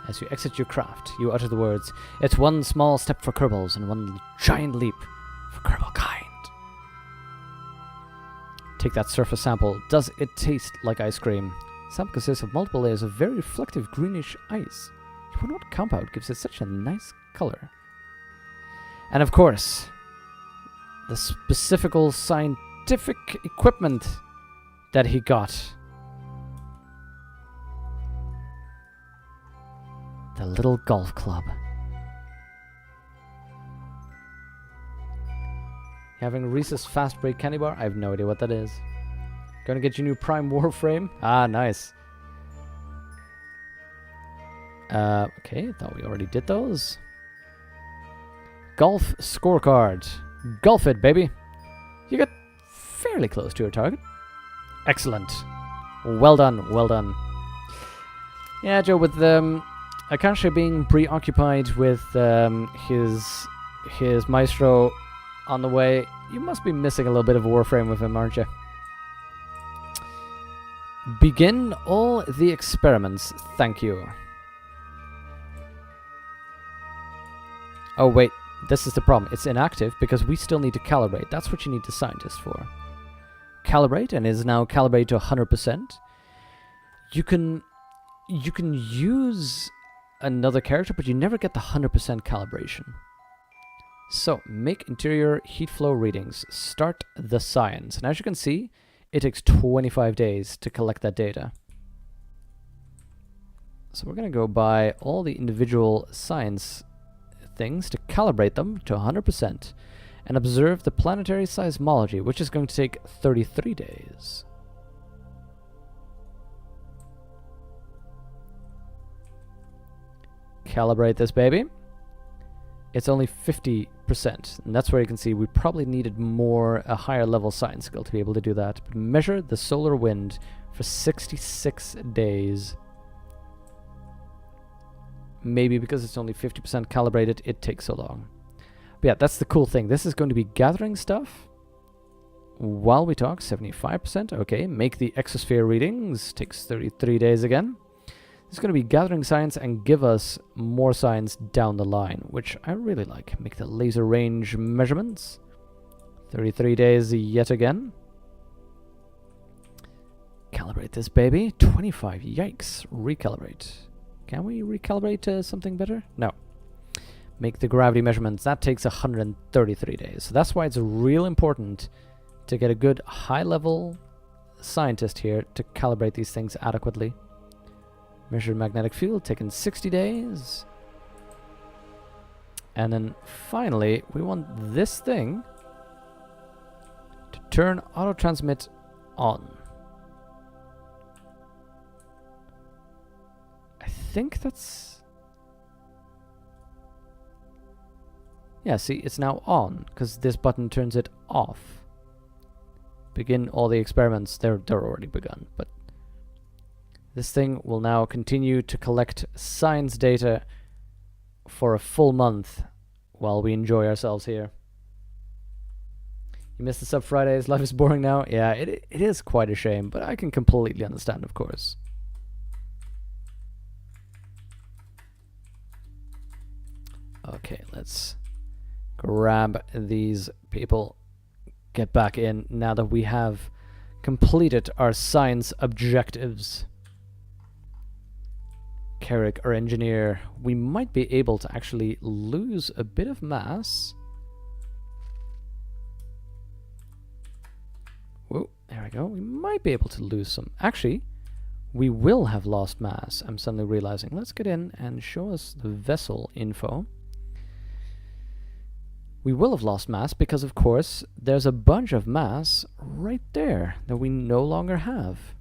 As you exit your craft, you utter the words, "It's one small step for Kerbals and one giant leap for Kerbal kind." Take that surface sample. Does it taste like ice cream? The sample consists of multiple layers of very reflective greenish ice. You wonder what compound gives it such a nice color. And of course, the specifical scientific equipment that he got. The little golf club. Having Reese's Fast Break candy bar? I have no idea what that is. Gonna get your new Prime Warframe? Ah, nice. Okay, I thought we already did those. Golf scorecard. Golf it, baby. You got fairly close to your target. Excellent. Well done, well done. Yeah, Joe, with Akansha being preoccupied with his maestro on the way, you must be missing a little bit of a Warframe with him, aren't you? Begin all the experiments, thank you. Oh wait, this is the problem. It's inactive because we still need to calibrate. That's what you need the scientist for. Calibrate, and is now calibrated to 100%. You can use another character, but you never get the 100% calibration. So, make interior heat flow readings. Start the science. And as you can see, it takes 25 days to collect that data. So we're going to go by all the individual science things to calibrate them to 100% and observe the planetary seismology, which is going to take 33 days. Calibrate this baby. It's only 50%, and that's where you can see we probably needed a higher level science skill to be able to do that. But measure the solar wind for 66 days. Maybe because it's only 50% calibrated, it takes so long. But yeah, that's the cool thing. This is going to be gathering stuff while we talk. 75%. Okay, make the exosphere readings. Takes 33 days again. It's going to be gathering science and give us more science down the line, which I really like. Make the laser range measurements. 33 days yet again. Calibrate this baby. 25. Yikes. Recalibrate. Can we recalibrate something better? No. Make the gravity measurements. That takes 133 days. So that's why it's real important to get a good high-level scientist here to calibrate these things adequately. Measure magnetic field, taking 60 days. And then finally, we want this thing to turn auto-transmit on. I think that's... Yeah, see, it's now on, because this button turns it off. Begin all the experiments. They're already begun, but this thing will now continue to collect science data for a full month while we enjoy ourselves here. You missed the Sub Fridays? Life is boring now? Yeah, it is quite a shame, but I can completely understand, of course. Okay, let's grab these people, get back in now that we have completed our science objectives. Carrick, our engineer, we might be able to actually lose a bit of mass. Whoa, there we go. We might be able to lose some. Actually, we will have lost mass, I'm suddenly realizing. Let's get in and show us the vessel info. We will have lost mass because, of course, there's a bunch of mass right there that we no longer have.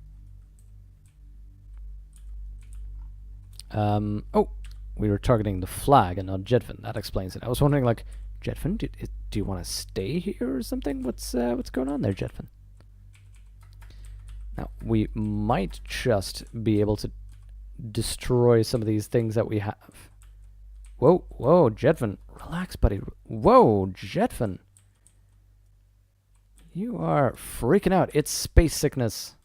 Oh, we were targeting the flag and not Jedvin. That explains it. I was wondering, like, Jedvin, do you want to stay here or something? What's going on there, Jedvin? Now, we might just be able to destroy some of these things that we have. Whoa, whoa, Jedvin. Relax, buddy. Whoa, Jedvin. You are freaking out. It's space sickness.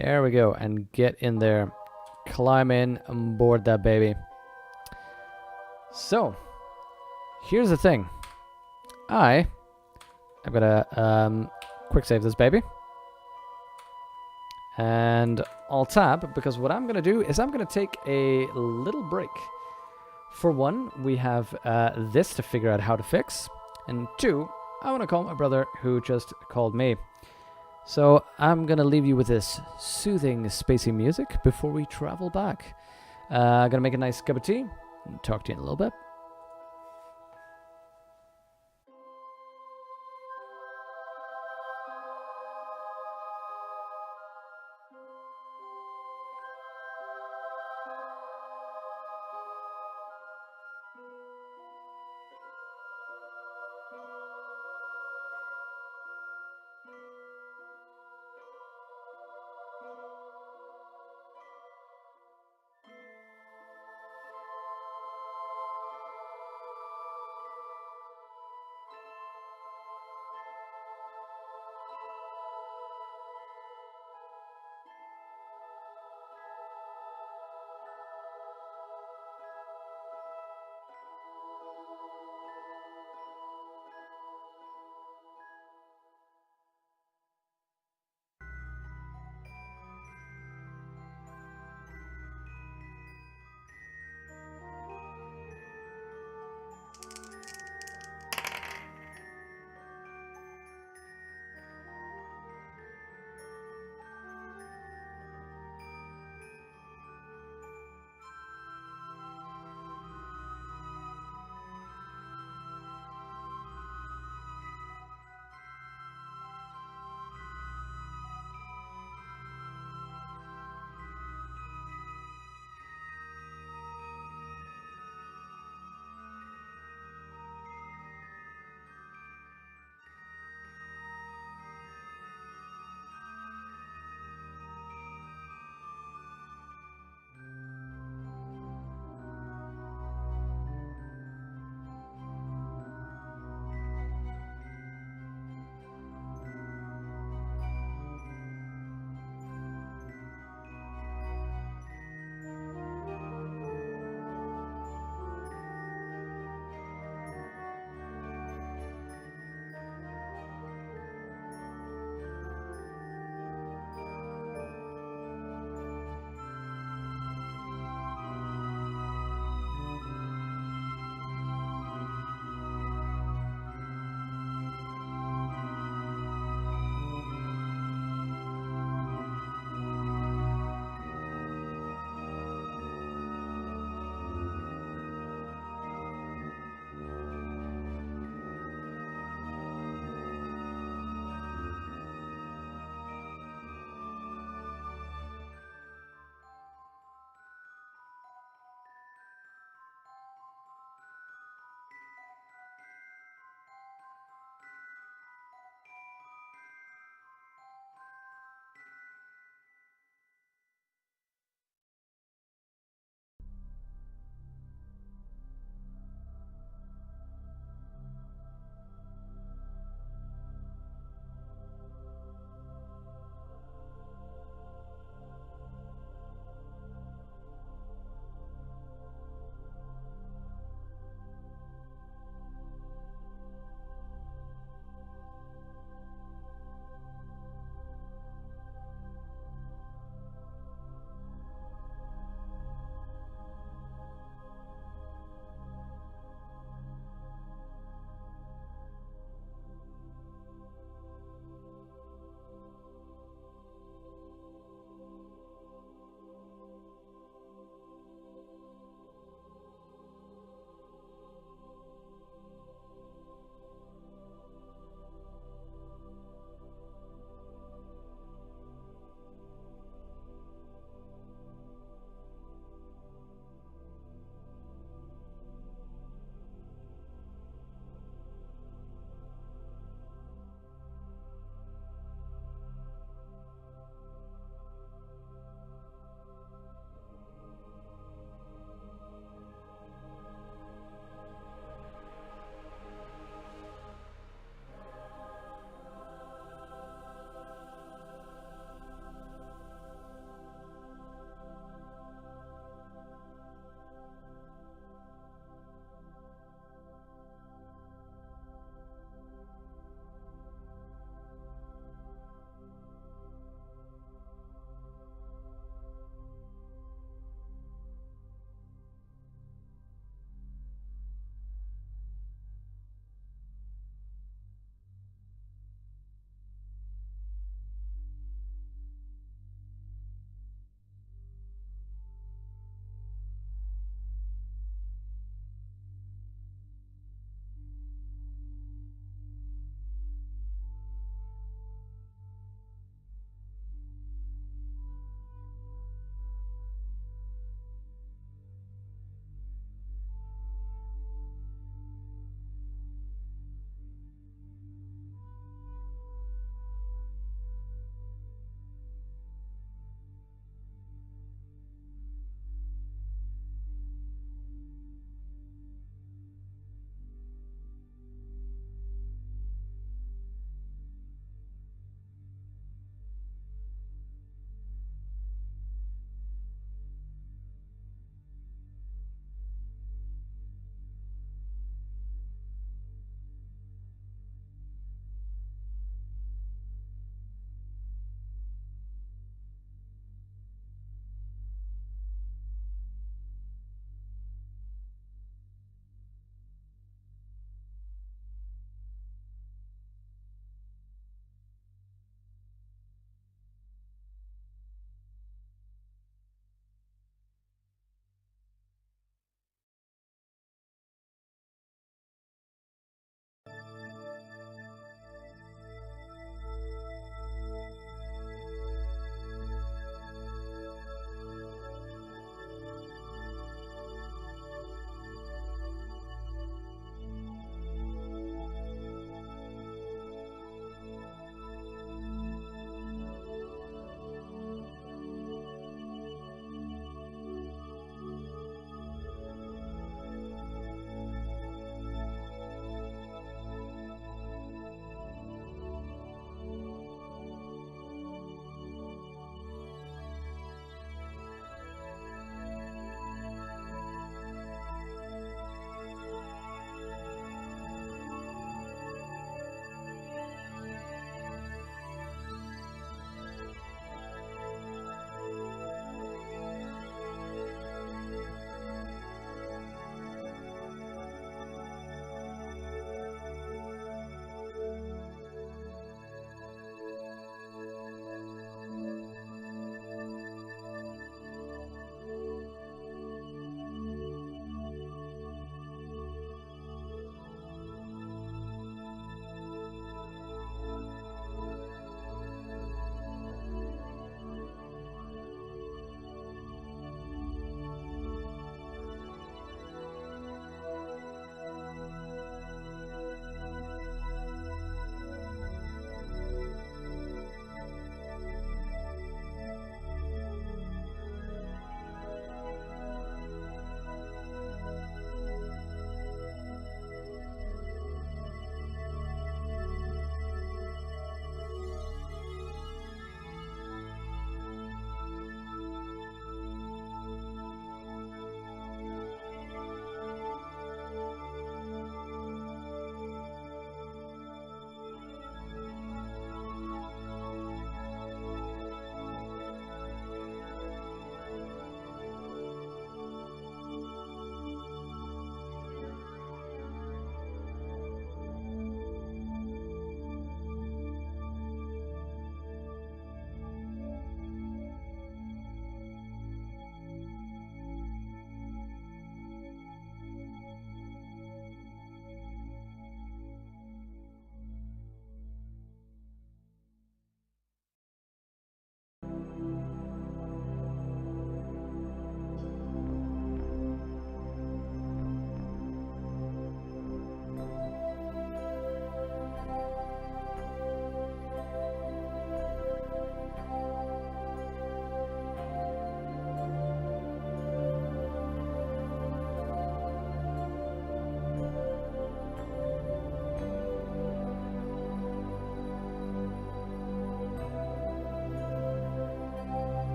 There we go. And get in there. Climb in and board that baby. So, here's the thing. I'm gonna quick save this baby. And I'll tab, because what I'm gonna do is I'm gonna take a little break. For one, we have this to figure out how to fix. And two, I want to call my brother who just called me. So I'm gonna leave you with this soothing, spacey music before we travel back. Gonna make a nice cup of tea and talk to you in a little bit.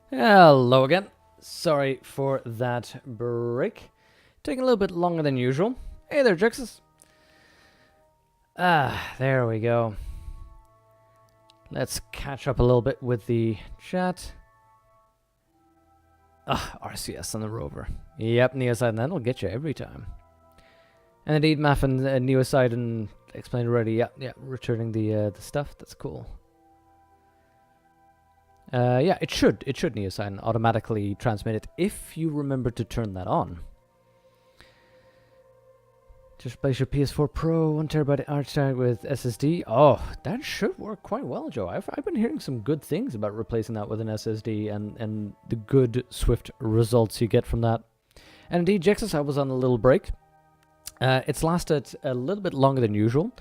Hello again. Sorry for that break. Taking a little bit longer than usual. Hey there, Jixes. There we go. Let's catch up a little bit with the chat. RCS on the rover. Yep, Neoside, and that'll get you every time. And indeed, Math and Neoside and explained already. Yeah, returning the stuff. That's cool. Yeah, it should Neoside automatically transmit it if you remember to turn that on. Just replace your PS4 Pro 1TB arch with SSD. Oh, that should work quite well, Joe. I've been hearing some good things about replacing that with an SSD and the good swift results you get from that. And indeed, Jexus, I was on a little break. It's lasted a little bit longer than usual.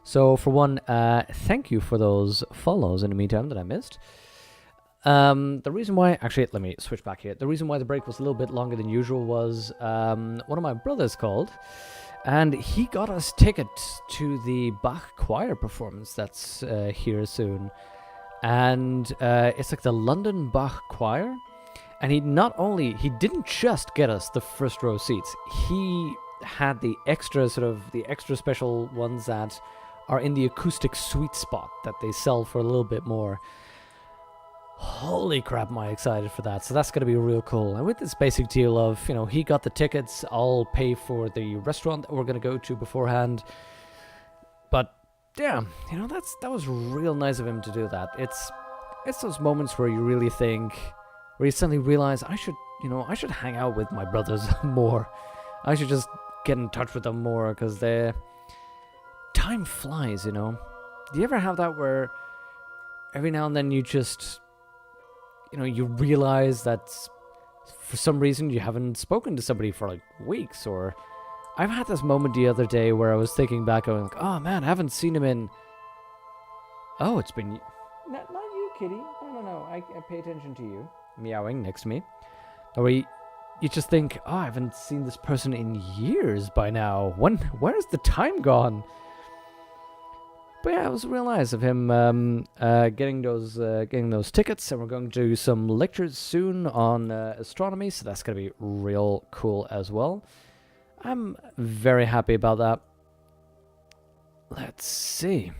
So for one, thank you for those follows in the meantime that I missed. The reason why, actually, let me switch back here. The reason why the break was a little bit longer than usual was one of my brothers called, and he got us tickets to the Bach choir performance that's here soon. And it's like the London Bach choir. And he didn't just get us the first row seats. He had the extra special ones that are in the acoustic sweet spot that they sell for a little bit more. Holy crap, am I excited for that. So that's going to be real cool. And with this basic deal of, he got the tickets, I'll pay for the restaurant that we're going to go to beforehand. But, yeah, that was real nice of him to do that. It's those moments where you really think, where you suddenly realize, I should hang out with my brothers more. I should just get in touch with them more, because time flies, Do you ever have that where every now and then you just... you realize that for some reason you haven't spoken to somebody for like weeks, or I've had this moment the other day where I was thinking back, going like, oh man, I haven't seen him in... Oh, it's been... Not you, kitty. No, I pay attention to you. Meowing next to me. Or you just think, oh, I haven't seen this person in years by now. Where's the time gone? But yeah, it was real nice of him getting those tickets, and we're going to do some lectures soon on astronomy, so that's going to be real cool as well. I'm very happy about that. Let's see.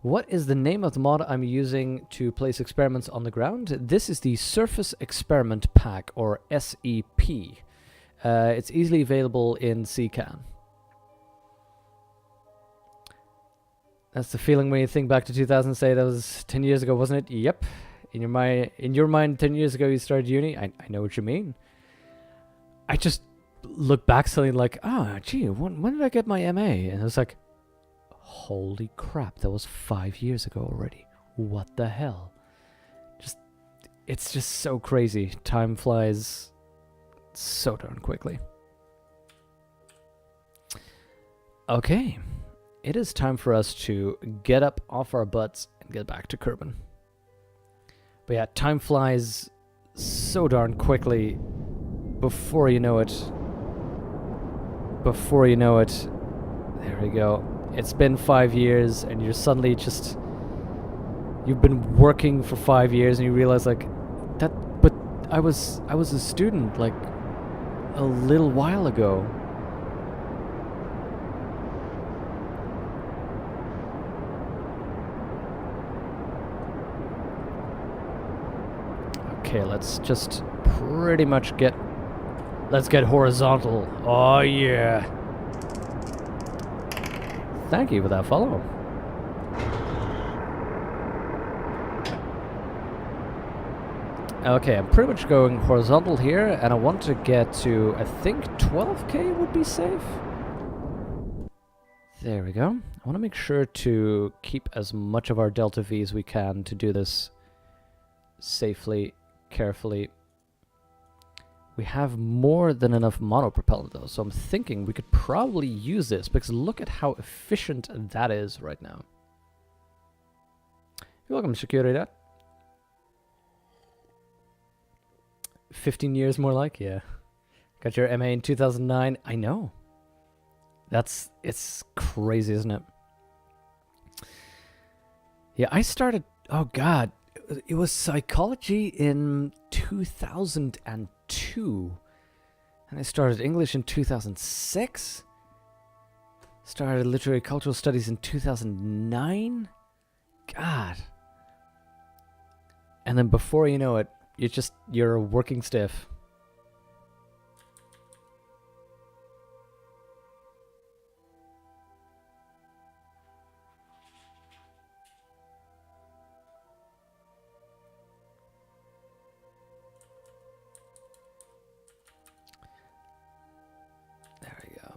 What is the name of the mod I'm using to place experiments on the ground? This is the Surface Experiment Pack, or SEP. It's easily available in CCAN. That's the feeling when you think back to 2000, say that was 10 years ago, wasn't it? Yep. In your mind, 10 years ago you started uni? I know what you mean. I just look back suddenly like, gee, when did I get my MA? And I was like, holy crap, that was 5 years ago already. What the hell? It's just so crazy. Time flies so darn quickly. Okay, it is time for us to get up off our butts and get back to Kerbal. But yeah, time flies so darn quickly. Before you know it, there we go. It's been 5 years, and you're suddenly you've been working for 5 years, and you realize like that. But I was a student like a little while ago. Okay, let's just pretty much let's get horizontal. Oh yeah. Thank you for that follow. Okay, I'm pretty much going horizontal here, and I want to get to, I think 12k would be safe. There we go. I want to make sure to keep as much of our delta V as we can to do this safely, carefully. We have more than enough monopropellant though, so I'm thinking we could probably use this, because look at how efficient that is right now. You're welcome, Security. 15 years more like, yeah. Got your MA in 2009. I know. It's crazy, isn't it? Yeah, I started, oh god, it was psychology in 2002. And I started English in 2006. Started literary cultural studies in 2009. God. And then before you know it, you're a working stiff. There we go.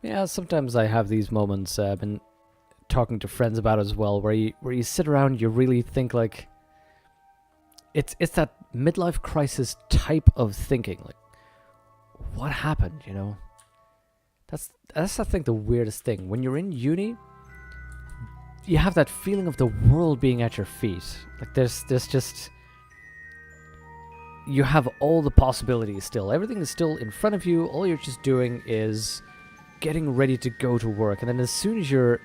Yeah, sometimes I have these moments. I've been talking to friends about it as well, where you sit around, you really think like it's that midlife crisis type of thinking. Like, what happened? You know, that's I think the weirdest thing. When you're in uni, you have that feeling of the world being at your feet. Like there's just, you have all the possibilities still. Everything is still in front of you. All you're just doing is getting ready to go to work. And then as soon as you're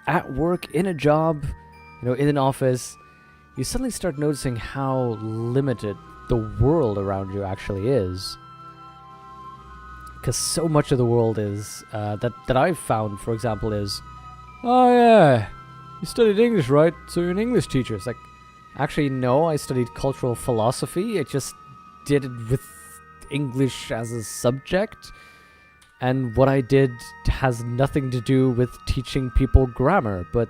at work, in a job, you know, in an office, you suddenly start noticing how limited the world around you actually is. Because so much of the world is, that I've found, for example, is, oh yeah, you studied English, right? So you're an English teacher. It's like, actually, no, I studied cultural philosophy. I just did it with English as a subject. And what I did has nothing to do with teaching people grammar. But,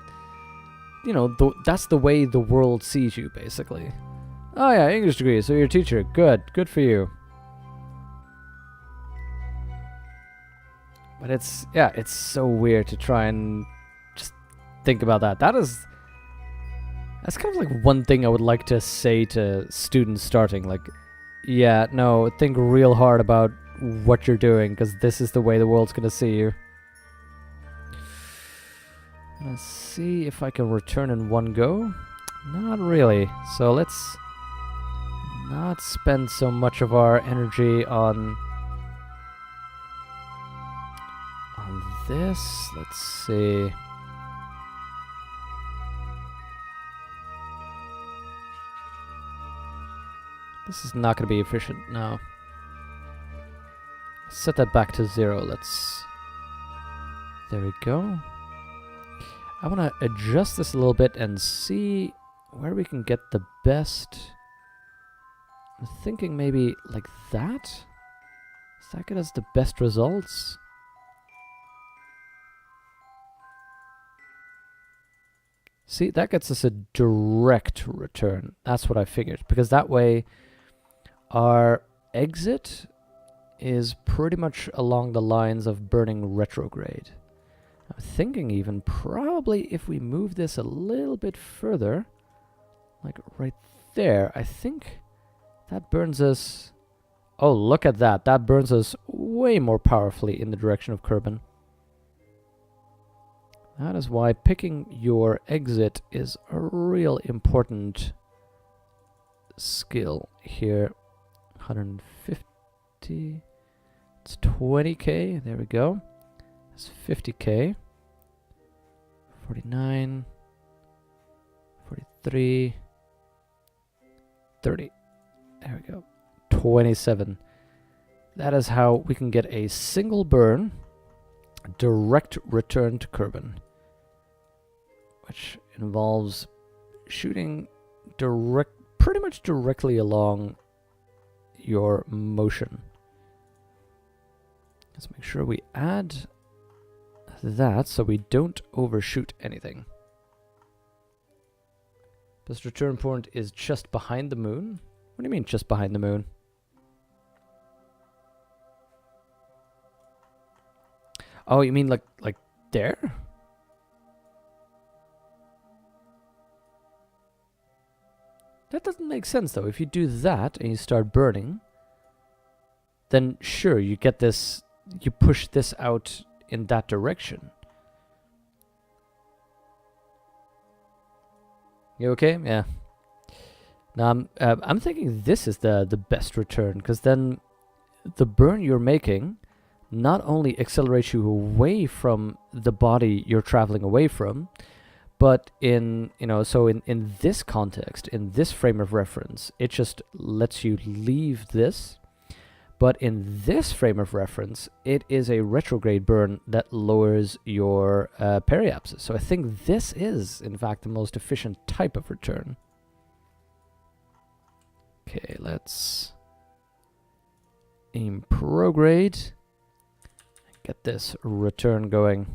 you know, that's the way the world sees you, basically. Oh yeah, English degree, so you're a teacher. Good for you. But it's so weird to try and just think about that. That's kind of like one thing I would like to say to students starting. Like, yeah, no, think real hard about what you're doing, because this is the way the world's gonna see you. Let's see if I can return in one go. Not really. So let's not spend so much of our energy on this. Let's see. This is not going to be efficient now. Set that back to 0. There we go. I want to adjust this a little bit and see where we can get the best. I'm thinking maybe like that. Does that get us the best results? See, that gets us a direct return. That's what I figured. Because that way, our exit is pretty much along the lines of burning retrograde. I'm thinking even probably if we move this a little bit further, like right there, I think that burns us... Oh, look at that. That burns us way more powerfully in the direction of Kerbal. That is why picking your exit is a real important skill here. 150. It's 20k. There we go. That's 50k. 49. 43. 30. There we go. 27. That is how we can get a single burn, direct return to Kerbal, which involves shooting pretty much directly along your motion. Let's make sure we add that so we don't overshoot anything. This return point is just behind the moon. What do you mean just behind the moon? Oh, you mean like there? That doesn't make sense though. If you do that and you start burning, then sure, you get this, you push this out in that direction. You okay? Yeah. Now I'm thinking this is the best return, because then the burn you're making not only accelerates you away from the body you're traveling away from, but in this context, in this frame of reference, it just lets you leave this. But in this frame of reference, it is a retrograde burn that lowers your periapsis. So I think this is, in fact, the most efficient type of return. Okay, let's aim prograde. Get this return going.